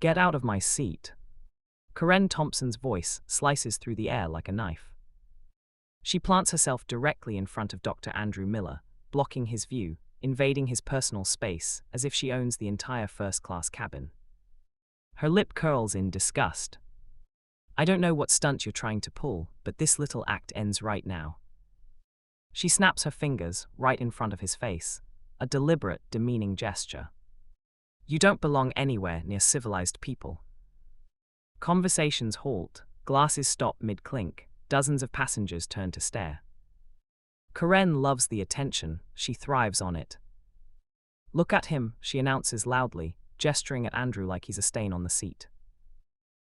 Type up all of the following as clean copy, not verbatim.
Get out of my seat. Karen Thompson's voice slices through the air like a knife. She plants herself directly in front of Dr. Andrew Miller, blocking his view, invading his personal space as if she owns the entire first-class cabin. Her lip curls in disgust. I don't know what stunt you're trying to pull, but this little act ends right now. She snaps her fingers right in front of his face, a deliberate, demeaning gesture. You don't belong anywhere near civilized people. Conversations halt, glasses stop mid-clink, dozens of passengers turn to stare. Karen loves the attention, she thrives on it. Look at him, she announces loudly, gesturing at Andrew like he's a stain on the seat.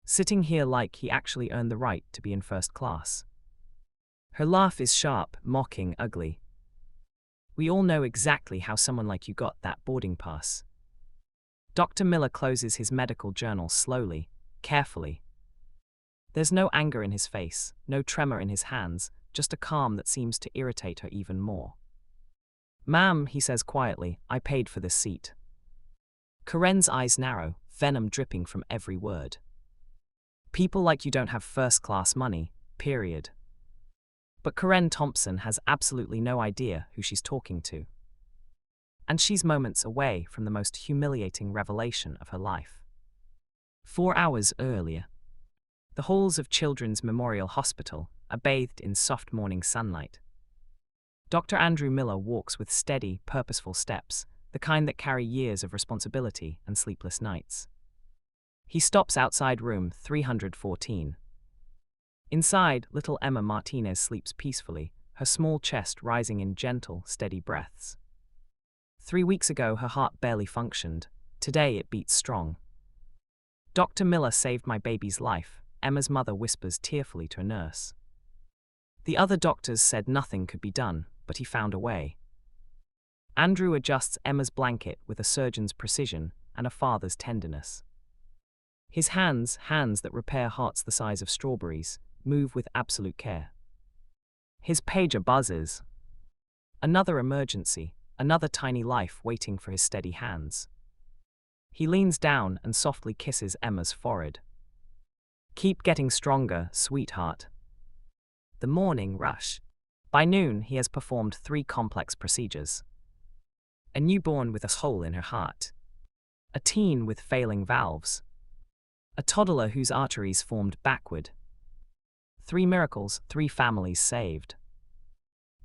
Sitting here like he actually earned the right to be in first class. Her laugh is sharp, mocking, ugly. We all know exactly how someone like you got that boarding pass. Dr. Miller closes his medical journal slowly, carefully. There's no anger in his face, no tremor in his hands, just a calm that seems to irritate her even more. Ma'am, he says quietly, I paid for this seat. Karen's eyes narrow, venom dripping from every word. People like you don't have first-class money, period. But Karen Thompson has absolutely no idea who she's talking to. And she's moments away from the most humiliating revelation of her life. 4 hours earlier, the halls of Children's Memorial Hospital are bathed in soft morning sunlight. Dr. Andrew Miller walks with steady, purposeful steps, the kind that carry years of responsibility and sleepless nights. He stops outside room 314. Inside, little Emma Martinez sleeps peacefully, her small chest rising in gentle, steady breaths. 3 weeks ago, her heart barely functioned. Today, it beats strong. Dr. Miller saved my baby's life, Emma's mother whispers tearfully to a nurse. The other doctors said nothing could be done, but he found a way. Andrew adjusts Emma's blanket with a surgeon's precision and a father's tenderness. His hands that repair hearts the size of strawberries, move with absolute care. His pager buzzes. Another emergency, another tiny life waiting for his steady hands. He leans down and softly kisses Emma's forehead. Keep getting stronger, sweetheart. The morning rush. By noon, he has performed 3 complex procedures. A newborn with a hole in her heart. A teen with failing valves. A toddler whose arteries formed backward. 3 miracles, 3 families saved.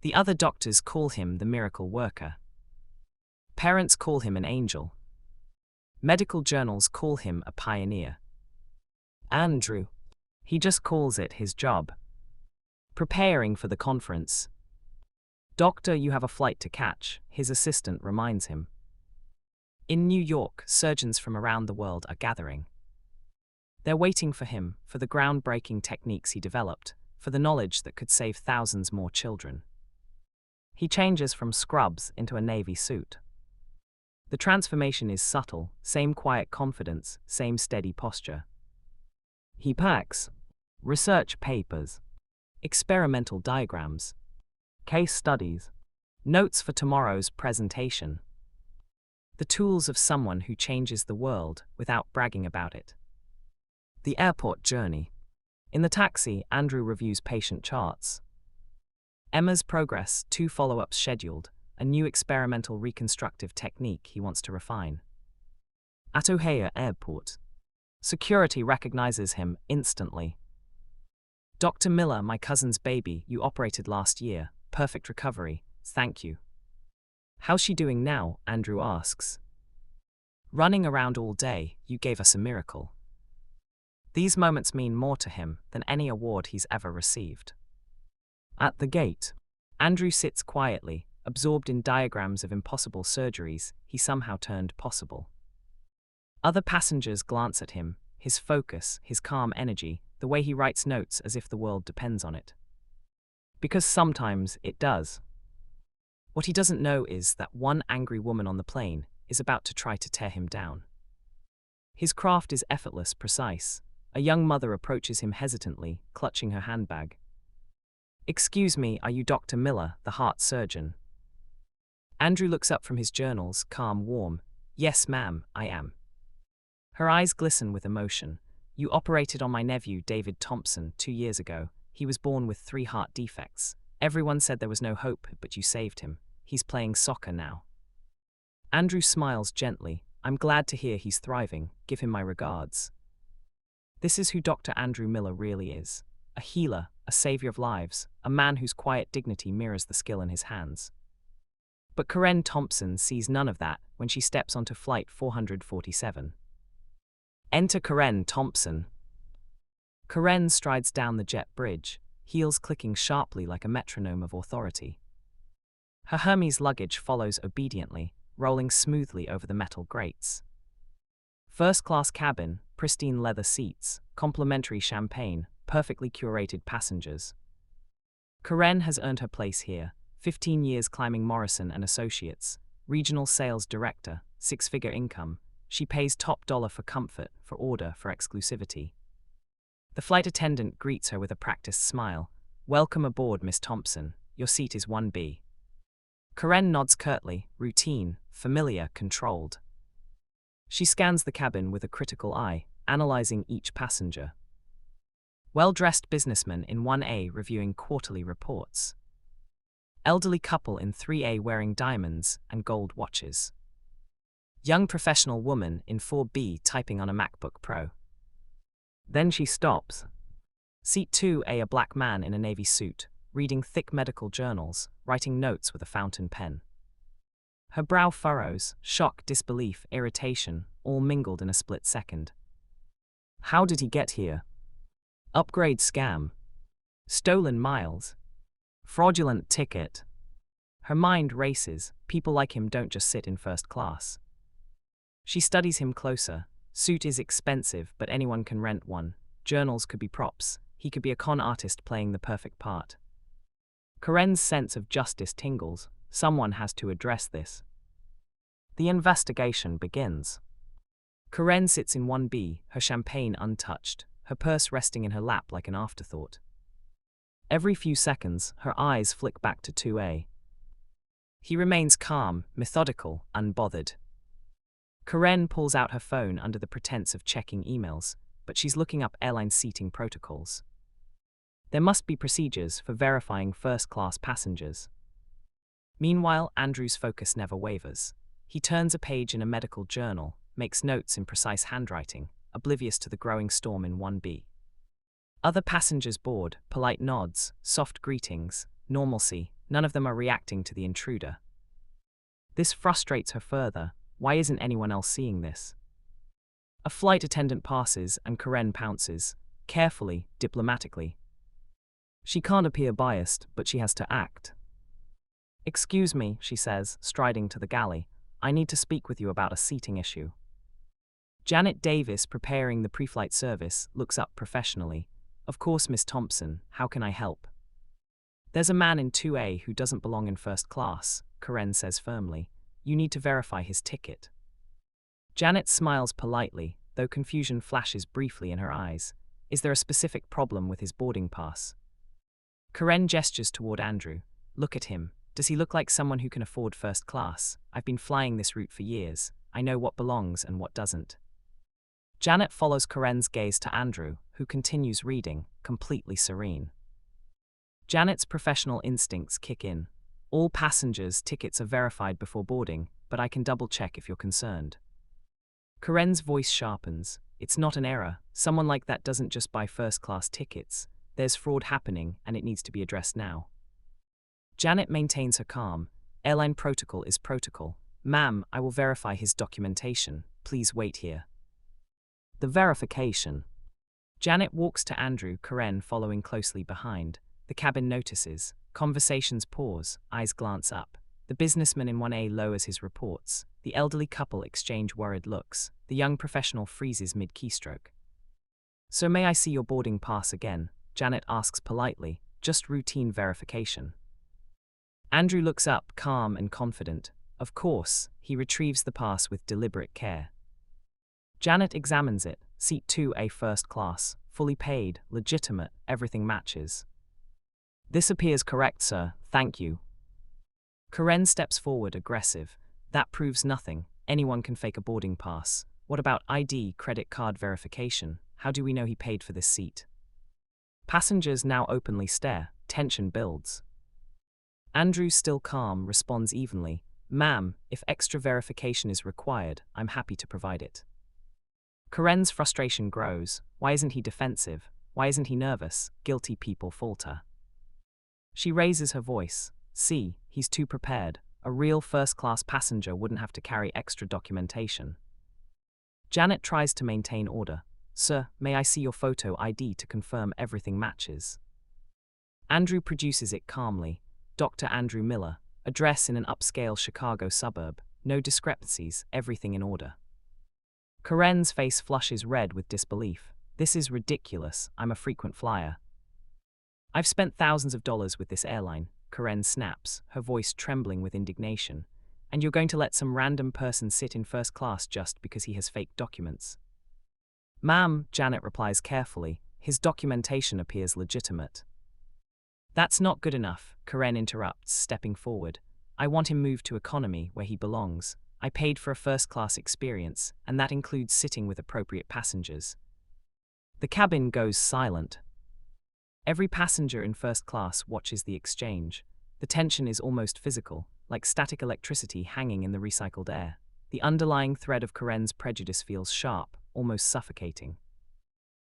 The other doctors call him the miracle worker. Parents call him an angel. Medical journals call him a pioneer. Andrew, he just calls it his job. Preparing for the conference. Doctor, you have a flight to catch, his assistant reminds him. In New York, surgeons from around the world are gathering. They're waiting for him, for the groundbreaking techniques he developed, for the knowledge that could save thousands more children. He changes from scrubs into a navy suit. The transformation is subtle, same quiet confidence, same steady posture. He packs research papers, experimental diagrams, case studies, notes for tomorrow's presentation. The tools of someone who changes the world without bragging about it. The airport journey. In the taxi, Andrew reviews patient charts. Emma's progress, 2 follow-ups scheduled, a new experimental reconstructive technique he wants to refine. At O'Hare Airport, security recognizes him instantly. Dr. Miller, my cousin's baby, you operated last year. Perfect recovery. Thank you. How's she doing now? Andrew asks. Running around all day, you gave us a miracle. These moments mean more to him than any award he's ever received. At the gate, Andrew sits quietly, absorbed in diagrams of impossible surgeries he somehow turned possible. Other passengers glance at him, his focus, his calm energy, the way he writes notes as if the world depends on it. Because sometimes it does. What he doesn't know is that one angry woman on the plane is about to try to tear him down. His craft is effortless, precise. A young mother approaches him hesitantly, clutching her handbag. Excuse me, are you Dr. Miller, the heart surgeon? Andrew looks up from his journals, calm, warm. Yes, ma'am, I am. Her eyes glisten with emotion. You operated on my nephew, David Thompson, 2 years ago. He was born with 3 heart defects. Everyone said there was no hope, but you saved him. He's playing soccer now. Andrew smiles gently. I'm glad to hear he's thriving. Give him my regards. This is who Dr. Andrew Miller really is. A healer, a savior of lives, a man whose quiet dignity mirrors the skill in his hands. But Karen Thompson sees none of that when she steps onto flight 447. Enter Karen Thompson. Karen strides down the jet bridge, heels clicking sharply like a metronome of authority. Her Hermes luggage follows obediently, rolling smoothly over the metal grates. First-class cabin, pristine leather seats, complimentary champagne, perfectly curated passengers. Karen has earned her place here, 15 years climbing Morrison & Associates, regional sales director, 6-figure income. She pays top dollar for comfort, for order, for exclusivity. The flight attendant greets her with a practiced smile. Welcome aboard, Miss Thompson. Your seat is 1B. Karen nods curtly, routine, familiar, controlled. She scans the cabin with a critical eye, analyzing each passenger. Well-dressed businessman in 1A reviewing quarterly reports. Elderly couple in 3A wearing diamonds and gold watches. Young professional woman in 4B typing on a MacBook Pro. Then she stops. Seat 2A, a black man in a navy suit, reading thick medical journals, writing notes with a fountain pen. Her brow furrows, shock, disbelief, irritation, all mingled in a split second. How did he get here? Upgrade scam. Stolen miles. Fraudulent ticket. Her mind races. People like him don't just sit in first class. She studies him closer. Suit is expensive, but anyone can rent one. Journals could be props. He could be a con artist playing the perfect part. Karen's sense of justice tingles. Someone has to address this. The investigation begins. Karen sits in 1B, her champagne untouched, her purse resting in her lap like an afterthought. Every few seconds, her eyes flick back to 2A. He remains calm, methodical, unbothered. Karen pulls out her phone under the pretense of checking emails, but she's looking up airline seating protocols. There must be procedures for verifying first-class passengers. Meanwhile, Andrew's focus never wavers. He turns a page in a medical journal, makes notes in precise handwriting, oblivious to the growing storm in 1B. Other passengers board, polite nods, soft greetings, normalcy. None of them are reacting to the intruder. This frustrates her further. Why isn't anyone else seeing this? A flight attendant passes and Karen pounces, carefully, diplomatically. She can't appear biased, but she has to act. Excuse me, she says, striding to the galley. I need to speak with you about a seating issue. Janet Davis, preparing the pre-flight service, looks up professionally. Of course, Miss Thompson, how can I help? There's a man in 2A who doesn't belong in first class, Karen says firmly. You need to verify his ticket. Janet smiles politely, though confusion flashes briefly in her eyes. Is there a specific problem with his boarding pass? Karen gestures toward Andrew. Look at him. Does he look like someone who can afford first class? I've been flying this route for years. I know what belongs and what doesn't. Janet follows Karen's gaze to Andrew, who continues reading, completely serene. Janet's professional instincts kick in. All passengers' tickets are verified before boarding, but I can double-check if you're concerned. Karen's voice sharpens. It's not an error. Someone like that doesn't just buy first-class tickets. There's fraud happening, and it needs to be addressed now. Janet maintains her calm. Airline protocol is protocol. Ma'am, I will verify his documentation. Please wait here. The verification. Janet walks to Andrew, Karen following closely behind. The cabin notices. Conversations pause, eyes glance up. The businessman in 1A lowers his reports. The elderly couple exchange worried looks. The young professional freezes mid-keystroke. So may I see your boarding pass again? Janet asks politely. Just routine verification. Andrew looks up, calm and confident. Of course, he retrieves the pass with deliberate care. Janet examines it. Seat 2A first class, fully paid, legitimate, everything matches. This appears correct, sir. Thank you. Karen steps forward, aggressive. That proves nothing. Anyone can fake a boarding pass. What about ID, credit card verification? How do we know he paid for this seat? Passengers now openly stare. Tension builds. Andrew, still calm, responds evenly. Ma'am, if extra verification is required, I'm happy to provide it. Karen's frustration grows. Why isn't he defensive? Why isn't he nervous? Guilty people falter. She raises her voice. See, he's too prepared. A real first-class passenger wouldn't have to carry extra documentation. Janet tries to maintain order. Sir, may I see your photo ID to confirm everything matches? Andrew produces it calmly. Dr. Andrew Miller, address in an upscale Chicago suburb. No discrepancies, everything in order. Karen's face flushes red with disbelief. This is ridiculous. I'm a frequent flyer. I've spent thousands of dollars with this airline. Karen snaps, her voice trembling with indignation. And you're going to let some random person sit in first class just because he has fake documents? Ma'am, Janet replies carefully, his documentation appears legitimate. That's not good enough, Karen interrupts, stepping forward. I want him moved to economy, where he belongs. I paid for a first-class experience, and that includes sitting with appropriate passengers. The cabin goes silent. Every passenger in first class watches the exchange. The tension is almost physical, like static electricity hanging in the recycled air. The underlying thread of Karen's prejudice feels sharp, almost suffocating.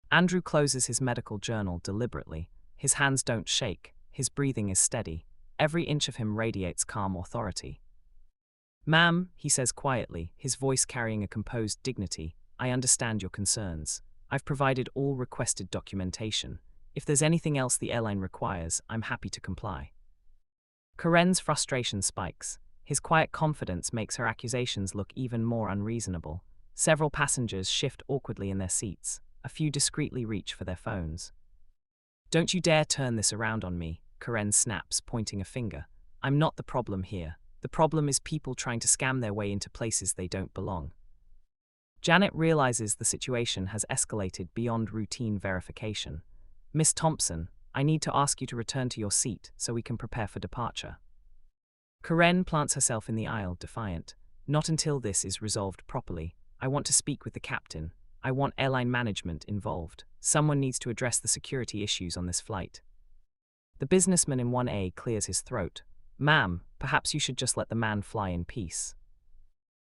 Andrew closes his medical journal deliberately. His hands don't shake, his breathing is steady. Every inch of him radiates calm authority. Ma'am, he says quietly, his voice carrying a composed dignity, I understand your concerns. I've provided all requested documentation. If there's anything else the airline requires, I'm happy to comply. Karen's frustration spikes. His quiet confidence makes her accusations look even more unreasonable. Several passengers shift awkwardly in their seats. A few discreetly reach for their phones. Don't you dare turn this around on me, Karen snaps, pointing a finger. I'm not the problem here. The problem is people trying to scam their way into places they don't belong. Janet realizes the situation has escalated beyond routine verification. Miss Thompson, I need to ask you to return to your seat so we can prepare for departure. Karen plants herself in the aisle, defiant. Not until this is resolved properly. I want to speak with the captain. I want airline management involved. Someone needs to address the security issues on this flight. The businessman in 1A clears his throat. Ma'am, perhaps you should just let the man fly in peace.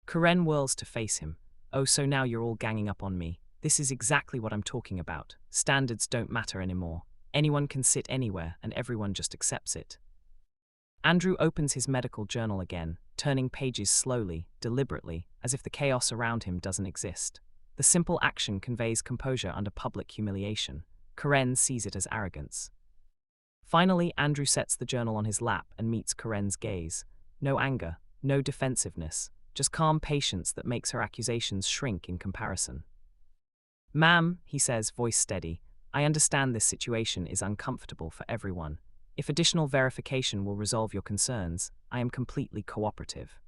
Karen whirls to face him. Oh, so now you're all ganging up on me. This is exactly what I'm talking about. Standards don't matter anymore. Anyone can sit anywhere, and everyone just accepts it. Andrew opens his medical journal again, turning pages slowly, deliberately, as if the chaos around him doesn't exist. The simple action conveys composure under public humiliation. Karen sees it as arrogance. Finally, Andrew sets the journal on his lap and meets Karen's gaze. No anger, no defensiveness, just calm patience that makes her accusations shrink in comparison. Ma'am, he says, voice steady, I understand this situation is uncomfortable for everyone. If additional verification will resolve your concerns, I am completely cooperative.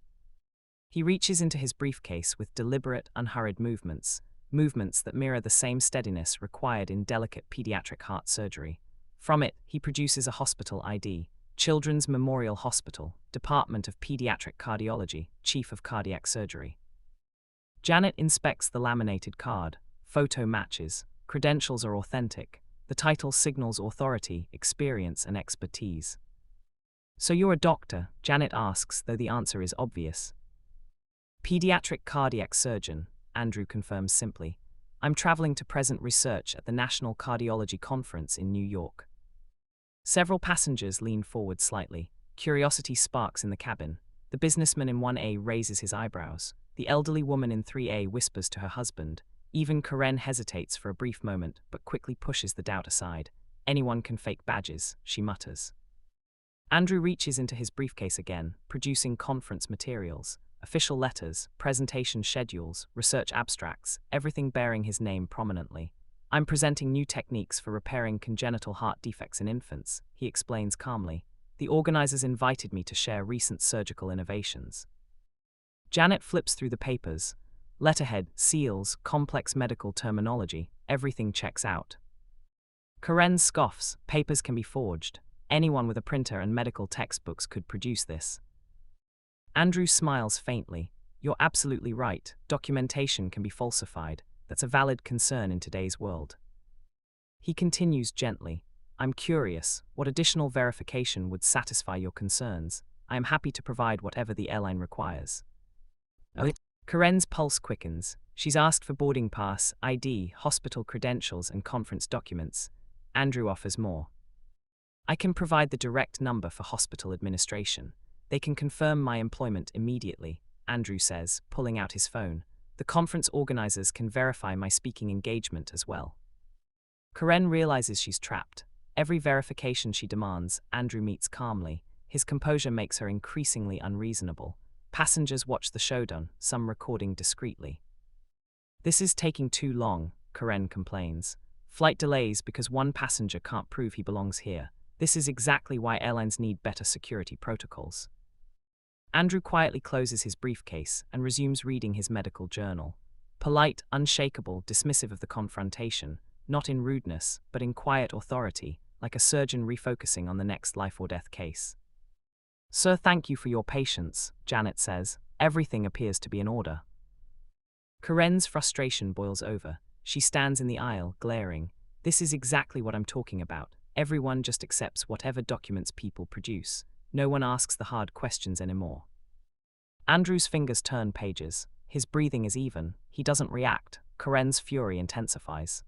He reaches into his briefcase with deliberate, unhurried movements that mirror the same steadiness required in delicate pediatric heart surgery. From it, he produces a hospital ID, Children's Memorial Hospital, Department of Pediatric Cardiology, Chief of Cardiac Surgery. Janet inspects the laminated card. Photo matches. Credentials are authentic. The title signals authority, experience, and expertise. So you're a doctor? Janet asks, though the answer is obvious. Pediatric cardiac surgeon, Andrew confirms simply. I'm traveling to present research at the National Cardiology Conference in New York. Several passengers lean forward slightly. Curiosity sparks in the cabin. The businessman in 1A raises his eyebrows. The elderly woman in 3A whispers to her husband. Even Karen hesitates for a brief moment, but quickly pushes the doubt aside. Anyone can fake badges, she mutters. Andrew reaches into his briefcase again, producing conference materials. Official letters, presentation schedules, research abstracts, everything bearing his name prominently. I'm presenting new techniques for repairing congenital heart defects in infants, he explains calmly. The organizers invited me to share recent surgical innovations. Janet flips through the papers. Letterhead, seals, complex medical terminology, everything checks out. Karen scoffs, papers can be forged. Anyone with a printer and medical textbooks could produce this. Andrew smiles faintly. You're absolutely right. Documentation can be falsified. That's a valid concern in today's world. He continues gently. I'm curious, what additional verification would satisfy your concerns? I am happy to provide whatever the airline requires. Karen's pulse quickens. She's asked for boarding pass, ID, hospital credentials, and conference documents. Andrew offers more. I can provide the direct number for hospital administration. They can confirm my employment immediately, Andrew says, pulling out his phone. The conference organizers can verify my speaking engagement as well. Karen realizes she's trapped. Every verification she demands, Andrew meets calmly. His composure makes her increasingly unreasonable. Passengers watch the showdown, some recording discreetly. This is taking too long, Karen complains. Flight delays because one passenger can't prove he belongs here. This is exactly why airlines need better security protocols. Andrew quietly closes his briefcase and resumes reading his medical journal. Polite, unshakable, dismissive of the confrontation, not in rudeness, but in quiet authority, like a surgeon refocusing on the next life-or-death case. Sir, thank you for your patience, Janet says. Everything appears to be in order. Karen's frustration boils over. She stands in the aisle, glaring. This is exactly what I'm talking about. Everyone just accepts whatever documents people produce. No one asks the hard questions anymore. Andrew's fingers turn pages. His breathing is even. He doesn't react. Karen's fury intensifies.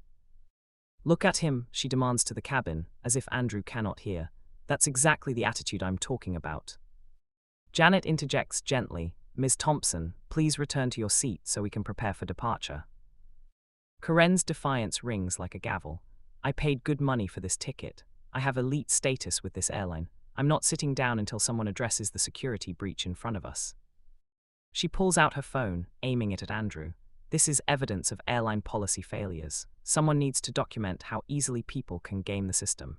Look at him, she demands to the cabin, as if Andrew cannot hear. That's exactly the attitude I'm talking about. Janet interjects gently. Ms. Thompson, please return to your seat so we can prepare for departure. Karen's defiance rings like a gavel. I paid good money for this ticket. I have elite status with this airline. I'm not sitting down until someone addresses the security breach in front of us. She pulls out her phone, aiming it at Andrew. This is evidence of airline policy failures. Someone needs to document how easily people can game the system.